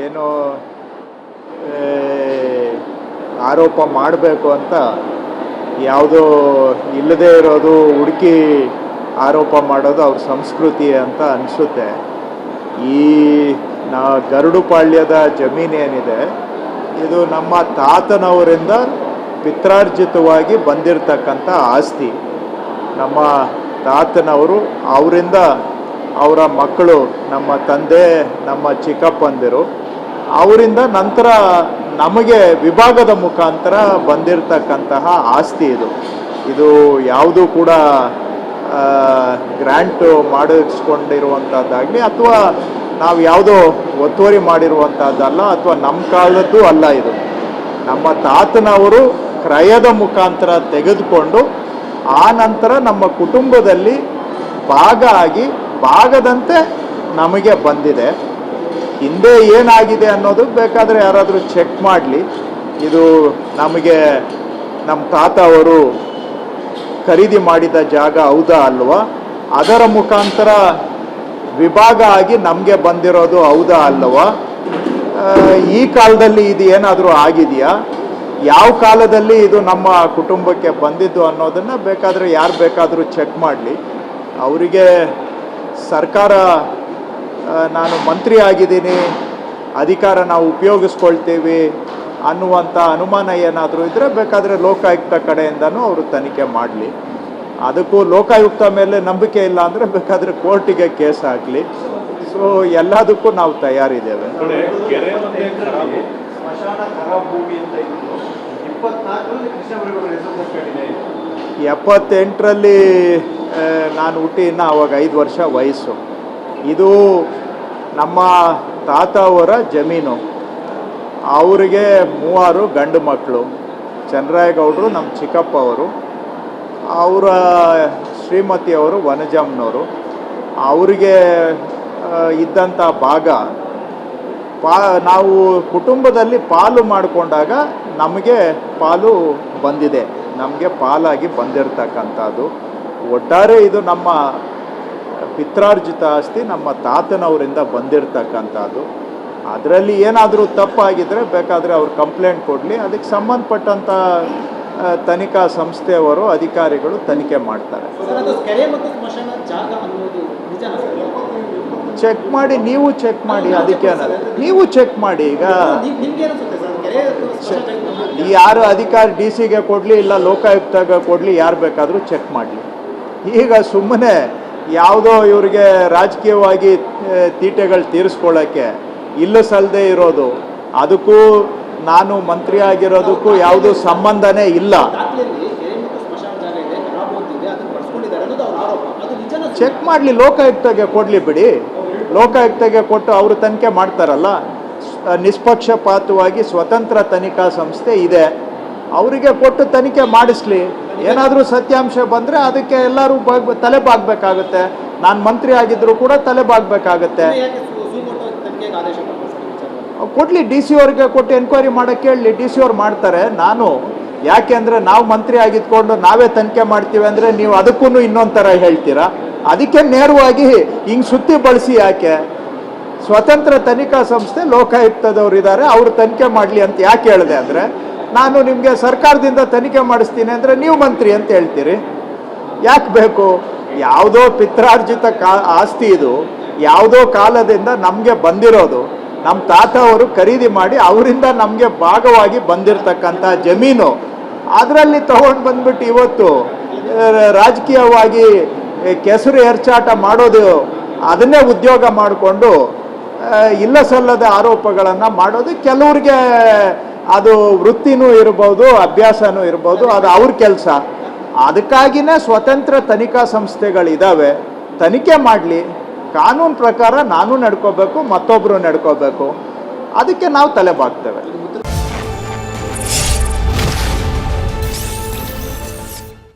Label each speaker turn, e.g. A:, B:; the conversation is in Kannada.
A: ಏನೋ ಆರೋಪ ಮಾಡಬೇಕು ಅಂತ ಯಾವುದೋ ಇಲ್ಲದೇ ಇರೋದು ಹುಡುಕಿ ಆರೋಪ ಮಾಡೋದು ಅವ್ರ ಸಂಸ್ಕೃತಿ ಅಂತ ಅನಿಸುತ್ತೆ. ಈ ಗರುಡುಪಾಳ್ಯದ ಜಮೀನೇನಿದೆ ಇದು ನಮ್ಮ ತಾತನವರಿಂದ ಪಿತ್ರಾರ್ಜಿತವಾಗಿ ಬಂದಿರತಕ್ಕಂಥ ಆಸ್ತಿ. ನಮ್ಮ ತಾತನವರು ಅವರಿಂದ ಅವರ ಮಕ್ಕಳು, ನಮ್ಮ ತಂದೆ, ನಮ್ಮ ಚಿಕ್ಕಪ್ಪಂದಿರು, ಅವರಿಂದ ನಂತರ ನಮಗೆ ವಿಭಾಗದ ಮುಖಾಂತರ ಬಂದಿರತಕ್ಕಂತಹ ಆಸ್ತಿ ಇದು ಯಾವುದೂ ಕೂಡ ಗ್ರ್ಯಾಂಟು ಮಾಡಿಸ್ಕೊಂಡಿರುವಂಥದ್ದಾಗಲಿ ಅಥವಾ ನಾವು ಯಾವುದೋ ಒತ್ತುವರಿ ಮಾಡಿರುವಂಥದ್ದಲ್ಲ ಅಥವಾ ನಮ್ಮ ಕಾಲದ್ದು ಅಲ್ಲ. ಇದು ನಮ್ಮ ತಾತನವರು ಕ್ರಯದ ಮುಖಾಂತರ ತೆಗೆದುಕೊಂಡು ಆ ನಂತರ ನಮ್ಮ ಕುಟುಂಬದಲ್ಲಿ ಭಾಗ ಆಗಿ ಭಾಗದಂತೆ ನಮಗೆ ಬಂದಿದೆ. ಹಿಂದೆ ಏನಾಗಿದೆ ಅನ್ನೋದು ಬೇಕಾದರೆ ಯಾರಾದರೂ ಚೆಕ್ ಮಾಡಲಿ. ಇದು ನಮಗೆ ನಮ್ಮ ತಾತ ಅವರು ಖರೀದಿ ಮಾಡಿದ ಜಾಗ ಹೌದಾ ಅಲ್ವಾ, ಅದರ ಮುಖಾಂತರ ವಿಭಾಗ ಆಗಿ ನಮಗೆ ಬಂದಿರೋದು ಹೌದಾ ಅಲ್ವಾ, ಈ ಕಾಲದಲ್ಲಿ ಇದು ಏನಾದರೂ ಆಗಿದೆಯಾ, ಯಾವ ಕಾಲದಲ್ಲಿ ಇದು ನಮ್ಮ ಕುಟುಂಬಕ್ಕೆ ಬಂದಿದ್ದು ಅನ್ನೋದನ್ನು ಬೇಕಾದರೆ ಯಾರು ಬೇಕಾದರೂ ಚೆಕ್ ಮಾಡಲಿ. ಅವರಿಗೆ ಸರ್ಕಾರ ನಾನು ಮಂತ್ರಿ ಆಗಿದ್ದೀನಿ, ಅಧಿಕಾರ ನಾವು ಉಪಯೋಗಿಸ್ಕೊಳ್ತೀವಿ ಅನ್ನುವಂಥ ಅನುಮಾನ ಏನಾದರೂ ಇದ್ದರೆ ಬೇಕಾದರೆ ಲೋಕಾಯುಕ್ತ ಕಡೆಯಿಂದನೂ ಅವರು ತನಿಖೆ ಮಾಡಲಿ. ಅದಕ್ಕೂ ಲೋಕಾಯುಕ್ತ ಮೇಲೆ ನಂಬಿಕೆ ಇಲ್ಲ ಅಂದರೆ ಬೇಕಾದರೆ ಕೋರ್ಟಿಗೆ ಕೇಸ್ ಹಾಕಲಿ. ಸೊ ಎಲ್ಲದಕ್ಕೂ ನಾವು ತಯಾರಿದ್ದೇವೆ. 78ರಲ್ಲಿ ನಾನು ಹುಟ್ಟಿ ಇನ್ನು ಅವಾಗ 5 ವರ್ಷ ವಯಸ್ಸು. ಇದು ನಮ್ಮ ತಾತ ಅವರ ಜಮೀನು. ಅವರಿಗೆ 3 ಗಂಡು ಮಕ್ಕಳು, ಚನ್ನರಾಯಗೌಡರು, ನಮ್ಮ ಚಿಕ್ಕಪ್ಪ ಅವರು, ಅವರ ಶ್ರೀಮತಿಯವರು ವನಜಮ್ಮನವರು. ಅವರಿಗೆ ಇದ್ದಂಥ ಭಾಗ ನಾವು ಕುಟುಂಬದಲ್ಲಿ ಪಾಲು ಮಾಡಿಕೊಂಡಾಗ ನಮಗೆ ಪಾಲು ಬಂದಿದೆ, ನಮಗೆ ಪಾಲಾಗಿ ಬಂದಿರತಕ್ಕಂಥದ್ದು. ಒಟ್ಟಾರೆ ಇದು ನಮ್ಮ ಪಿತ್ರಾರ್ಜಿತ ಆಸ್ತಿ, ನಮ್ಮ ತಾತನವರಿಂದ ಬಂದಿರತಕ್ಕಂಥದ್ದು. ಅದರಲ್ಲಿ ಏನಾದರೂ ತಪ್ಪಾಗಿದ್ದರೆ ಬೇಕಾದರೆ ಅವ್ರು ಕಂಪ್ಲೇಂಟ್ ಕೊಡಲಿ, ಅದಕ್ಕೆ ಸಂಬಂಧಪಟ್ಟಂಥ ತನಿಖಾ ಸಂಸ್ಥೆಯವರು ಅಧಿಕಾರಿಗಳು ತನಿಖೆ ಮಾಡ್ತಾರೆ. ಚೆಕ್ ಮಾಡಿ, ನೀವು ಚೆಕ್ ಮಾಡಿ, ಅದಕ್ಕೆ ನೀವು ಚೆಕ್ ಮಾಡಿ. ಈಗ ಯಾರು ಅಧಿಕಾರಿ DC-ಗೆ ಕೊಡಲಿ ಇಲ್ಲ ಲೋಕಾಯುಕ್ತಗೆ ಕೊಡಲಿ, ಯಾರು ಬೇಕಾದರೂ ಚೆಕ್ ಮಾಡಲಿ. ಈಗ ಸುಮ್ಮನೆ ಯಾವುದೋ ಇವರಿಗೆ ರಾಜಕೀಯವಾಗಿ ತೀಟೆಗಳು ತೀರಿಸ್ಕೊಳ್ಳೋಕ್ಕೆ ಇಲ್ಲ ಸಲ್ಲದೆ ಇರೋದು, ಅದಕ್ಕೂ ನಾನು ಮಂತ್ರಿ ಆಗಿರೋದಕ್ಕೂ ಯಾವುದೂ ಸಂಬಂಧನೇ ಇಲ್ಲ. ಚೆಕ್ ಮಾಡಲಿ, ಲೋಕಾಯುಕ್ತಗೆ ಕೊಡಲಿ ಬಿಡಿ. ಲೋಕಾಯುಕ್ತಗೆ ಕೊಟ್ಟು ಅವರು ತನಿಖೆ ಮಾಡ್ತಾರಲ್ಲ, ನಿಷ್ಪಕ್ಷಪಾತವಾಗಿ ಸ್ವತಂತ್ರ ತನಿಖಾ ಸಂಸ್ಥೆ ಇದೆ, ಅವರಿಗೆ ಕೊಟ್ಟು ತನಿಖೆ ಮಾಡಿಸ್ಲಿ. ಏನಾದರೂ ಸತ್ಯಾಂಶ ಬಂದರೆ ಅದಕ್ಕೆ ಎಲ್ಲರೂ ತಲೆಬಾಗಬೇಕಾಗುತ್ತೆ. ನಾನು ಮಂತ್ರಿ ಆಗಿದ್ದರೂ ಕೂಡ ತಲೆಬಾಗಬೇಕಾಗತ್ತೆ. ಕೊಡಲಿ, DC ಅವ್ರಿಗೆ ಕೊಟ್ಟು ಎನ್ಕ್ವೈರಿ ಮಾಡೋಕ್ಕೆ ಹೇಳಲಿ, DC ಅವ್ರು ಮಾಡ್ತಾರೆ. ನಾನು ಯಾಕೆಂದರೆ ನಾವು ಮಂತ್ರಿ ಆಗಿದ್ಕೊಂಡು ನಾವೇ ತನಿಖೆ ಮಾಡ್ತೀವಿ ಅಂದರೆ ನೀವು ಅದಕ್ಕೂ ಇನ್ನೊಂದು ಥರ ಹೇಳ್ತೀರಾ. ಅದಕ್ಕೆ ನೇರವಾಗಿ ಹಿಂಗೆ ಸುತ್ತಿ ಬಳಸಿ ಯಾಕೆ? ಸ್ವತಂತ್ರ ತನಿಖಾ ಸಂಸ್ಥೆ ಲೋಕಾಯುಕ್ತದವ್ರು ಇದ್ದಾರೆ, ಅವರು ತನಿಖೆ ಮಾಡಲಿ ಅಂತ ಯಾಕೆ ಹೇಳಿದೆ ಅಂದರೆ, ನಾನು ನಿಮಗೆ ಸರ್ಕಾರದಿಂದ ತನಿಖೆ ಮಾಡಿಸ್ತೀನಿ ಅಂದರೆ ನೀವು ಮಂತ್ರಿ ಅಂತ ಹೇಳ್ತೀರಿ. ಯಾಕೆ ಬೇಕು? ಯಾವುದೋ ಪಿತ್ರಾರ್ಜಿತ ಆಸ್ತಿ ಇದು, ಯಾವುದೋ ಕಾಲದಿಂದ ನಮಗೆ ಬಂದಿರೋದು. ನಮ್ಮ ತಾತ ಅವರು ಖರೀದಿ ಮಾಡಿ ಅವರಿಂದ ನಮಗೆ ಭಾಗವಾಗಿ ಬಂದಿರತಕ್ಕಂಥ ಜಮೀನು. ಅದರಲ್ಲಿ ತಗೊಂಡು ಬಂದ್ಬಿಟ್ಟು ಇವತ್ತು ರಾಜಕೀಯವಾಗಿ ಕೆಸರು ಎರಚಾಟ ಮಾಡೋದು, ಅದನ್ನೇ ಉದ್ಯೋಗ ಮಾಡಿಕೊಂಡು ಇಲ್ಲ ಸಲ್ಲದ ಆರೋಪಗಳನ್ನು ಮಾಡೋದು ಕೆಲವ್ರಿಗೆ ಅದು ವೃತ್ತಿನೂ ಇರ್ಬೋದು, ಅಭ್ಯಾಸನೂ ಇರ್ಬೋದು, ಅದು ಅವ್ರ ಕೆಲಸ. ಅದಕ್ಕಾಗಿಯೇ ಸ್ವತಂತ್ರ ತನಿಖಾ ಸಂಸ್ಥೆಗಳಿದ್ದಾವೆ, ತನಿಖೆ ಮಾಡಲಿ. ಕಾನೂನು ಪ್ರಕಾರ ನಾನು ನಡ್ಕೋಬೇಕು, ಮತ್ತೊಬ್ಬರು ನಡ್ಕೋಬೇಕು, ಅದಕ್ಕೆ ನಾವು ತಲೆಬಾಗ್ತೇವೆ.